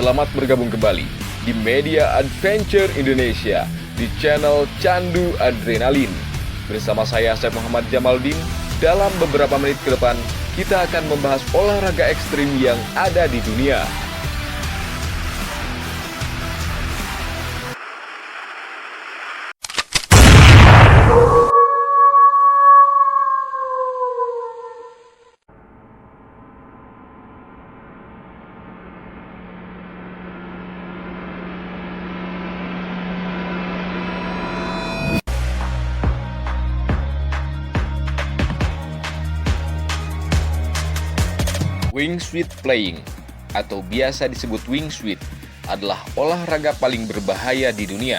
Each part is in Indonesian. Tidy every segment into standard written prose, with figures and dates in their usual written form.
selamat bergabung kembali di Media Adventure Indonesia di channel Candu Adrenalin. Bersama saya Asep Muhammad Jamaldin, dalam beberapa menit ke depan kita akan membahas olahraga ekstrim yang ada di dunia. Wingsuit playing atau biasa disebut wingsuit adalah olahraga paling berbahaya di dunia.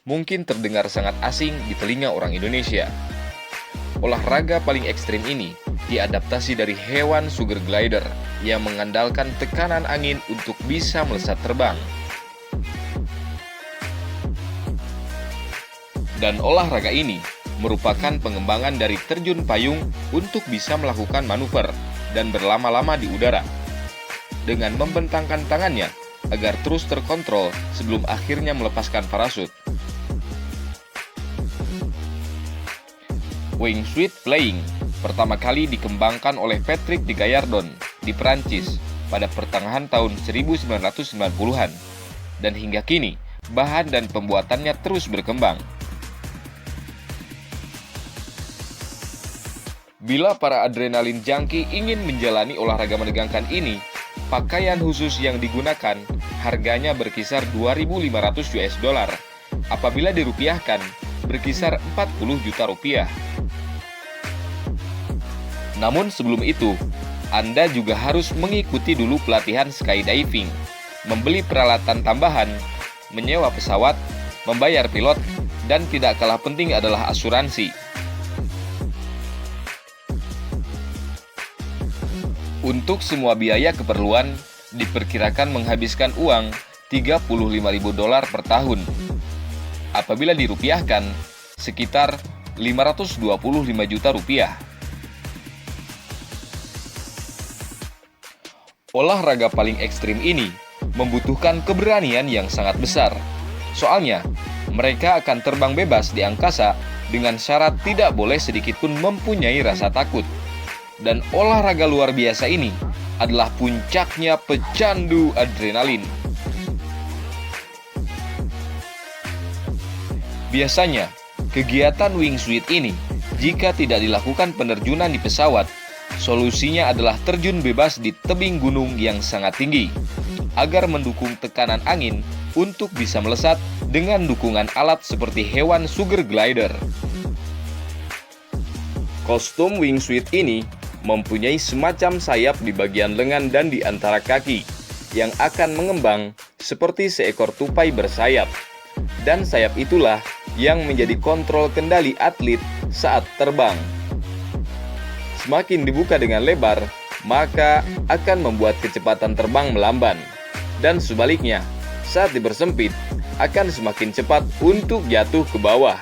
Mungkin terdengar sangat asing di telinga orang Indonesia. Olahraga paling ekstrim ini diadaptasi dari hewan sugar glider yang mengandalkan tekanan angin untuk bisa melesat terbang. Dan olahraga ini merupakan pengembangan dari terjun payung untuk bisa melakukan manuver dan berlama-lama di udara dengan membentangkan tangannya agar terus terkontrol sebelum akhirnya melepaskan parasut. Wingsuit playing pertama kali dikembangkan oleh Patrick de Gallardon di Prancis pada pertengahan tahun 1990-an dan hingga kini bahan dan pembuatannya terus berkembang. Bila para adrenalin junkie ingin menjalani olahraga menegangkan ini, pakaian khusus yang digunakan harganya berkisar 2.500 US dollar. Apabila dirupiahkan, berkisar 40 juta rupiah. Namun sebelum itu, Anda juga harus mengikuti dulu pelatihan skydiving, membeli peralatan tambahan, menyewa pesawat, membayar pilot, dan tidak kalah penting adalah asuransi. Untuk semua biaya keperluan, diperkirakan menghabiskan uang 35.000 dolar per tahun. Apabila dirupiahkan, sekitar 525 juta rupiah. Olahraga paling ekstrim ini membutuhkan keberanian yang sangat besar. Soalnya, mereka akan terbang bebas di angkasa dengan syarat tidak boleh sedikitpun mempunyai rasa takut. Dan olahraga luar biasa ini adalah puncaknya pecandu adrenalin. Biasanya, kegiatan wingsuit ini jika tidak dilakukan penerjunan di pesawat, solusinya adalah terjun bebas di tebing gunung yang sangat tinggi agar mendukung tekanan angin untuk bisa melesat dengan dukungan alat seperti hewan sugar glider. Kostum wingsuit ini mempunyai semacam sayap di bagian lengan dan di antara kaki yang akan mengembang seperti seekor tupai bersayap. Dan sayap itulah yang menjadi kontrol kendali atlet saat terbang. Semakin dibuka dengan lebar, maka akan membuat kecepatan terbang melamban. Dan sebaliknya, saat dipersempit, akan semakin cepat untuk jatuh ke bawah.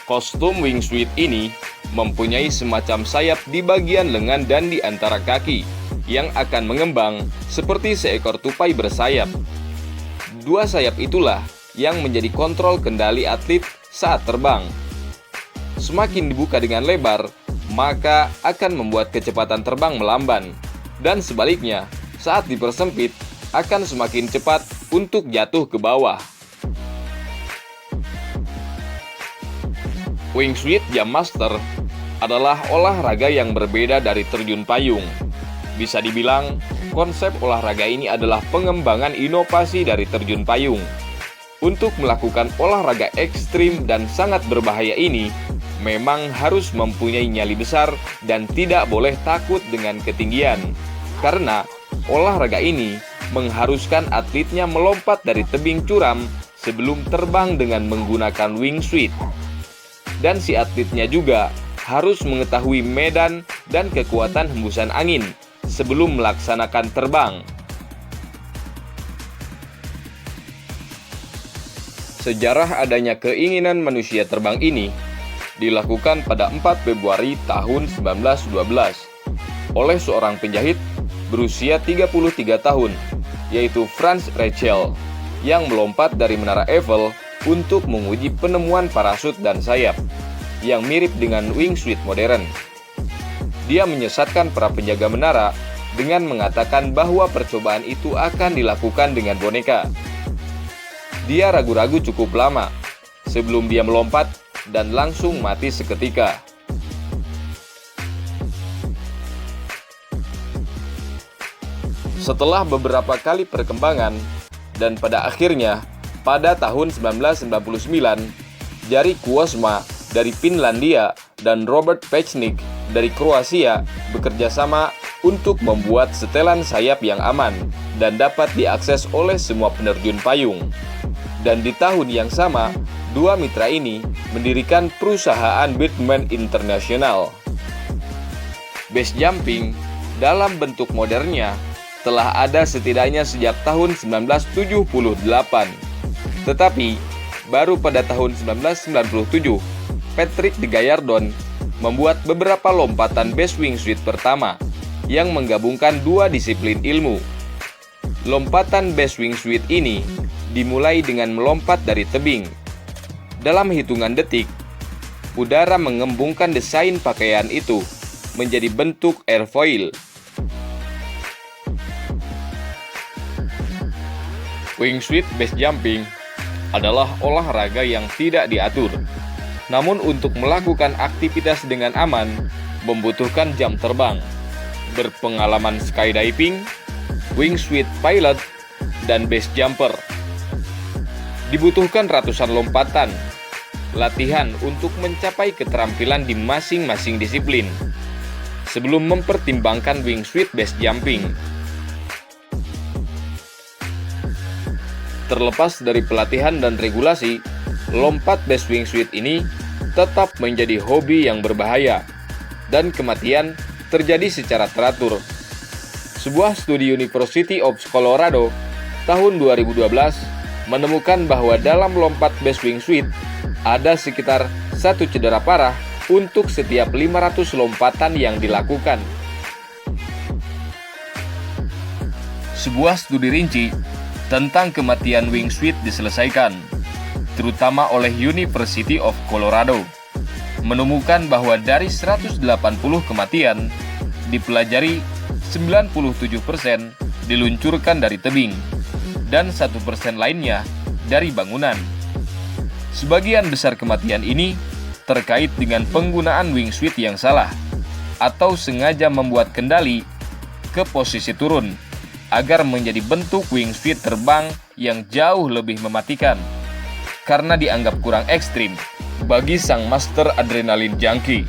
Kostum wingsuit ini mempunyai semacam sayap di bagian lengan dan di antara kaki yang akan mengembang seperti seekor tupai bersayap. Dua sayap itulah yang menjadi kontrol kendali atlet saat terbang. Semakin dibuka dengan lebar, maka akan membuat kecepatan terbang melamban. Dan sebaliknya, saat dipersempit, akan semakin cepat untuk jatuh ke bawah. Wingsuit Jump Master adalah olahraga yang berbeda dari terjun payung. Bisa dibilang, konsep olahraga ini adalah pengembangan inovasi dari terjun payung. Untuk melakukan olahraga ekstrim dan sangat berbahaya ini, memang harus mempunyai nyali besar dan tidak boleh takut dengan ketinggian. Karena olahraga ini mengharuskan atletnya melompat dari tebing curam sebelum terbang dengan menggunakan wingsuit. Dan si atletnya juga harus mengetahui medan dan kekuatan hembusan angin sebelum melaksanakan terbang. Sejarah adanya keinginan manusia terbang ini dilakukan pada 4 Februari tahun 1912 oleh seorang penjahit berusia 33 tahun, yaitu Franz Rachel, yang melompat dari Menara Eiffel untuk menguji penemuan parasut dan sayap, yang mirip dengan wingsuit modern. Dia menyesatkan para penjaga menara dengan mengatakan bahwa percobaan itu akan dilakukan dengan boneka. Dia ragu-ragu cukup lama sebelum dia melompat dan langsung mati seketika. Setelah beberapa kali perkembangan, dan pada akhirnya, pada tahun 1999, Jari Kuosma dari Finlandia dan Robert Pechnik dari Kroasia bekerja sama untuk membuat setelan sayap yang aman dan dapat diakses oleh semua penerjun payung. Dan di tahun yang sama, dua mitra ini mendirikan perusahaan Birdman International. Base jumping dalam bentuk modernnya telah ada setidaknya sejak tahun 1978. Tetapi, baru pada tahun 1997, Patrick de Gaillardon membuat beberapa lompatan base wingsuit pertama yang menggabungkan dua disiplin ilmu. Lompatan base wingsuit ini dimulai dengan melompat dari tebing. Dalam hitungan detik, udara mengembungkan desain pakaian itu menjadi bentuk airfoil. Wingsuit base jumping adalah olahraga yang tidak diatur. Namun untuk melakukan aktivitas dengan aman, membutuhkan jam terbang, berpengalaman skydiving, wingsuit pilot, dan base jumper. Dibutuhkan ratusan lompatan, latihan untuk mencapai keterampilan di masing-masing disiplin, sebelum mempertimbangkan wingsuit base jumping. Terlepas dari pelatihan dan regulasi, lompat base wingsuit ini tetap menjadi hobi yang berbahaya, dan kematian terjadi secara teratur. Sebuah studi University of Colorado tahun 2012 menemukan bahwa dalam lompat base wingsuit ada sekitar 1 cedera parah untuk setiap 500 lompatan yang dilakukan. Sebuah studi rinci tentang kematian wingsuit diselesaikan, terutama oleh University of Colorado, menemukan bahwa dari 180 kematian, dipelajari 97% diluncurkan dari tebing, dan 1% lainnya dari bangunan. Sebagian besar kematian ini terkait dengan penggunaan wingsuit yang salah, atau sengaja membuat kendali ke posisi turun, agar menjadi bentuk wingsuit terbang yang jauh lebih mematikan, karena dianggap kurang ekstrim bagi sang master adrenalin junkie.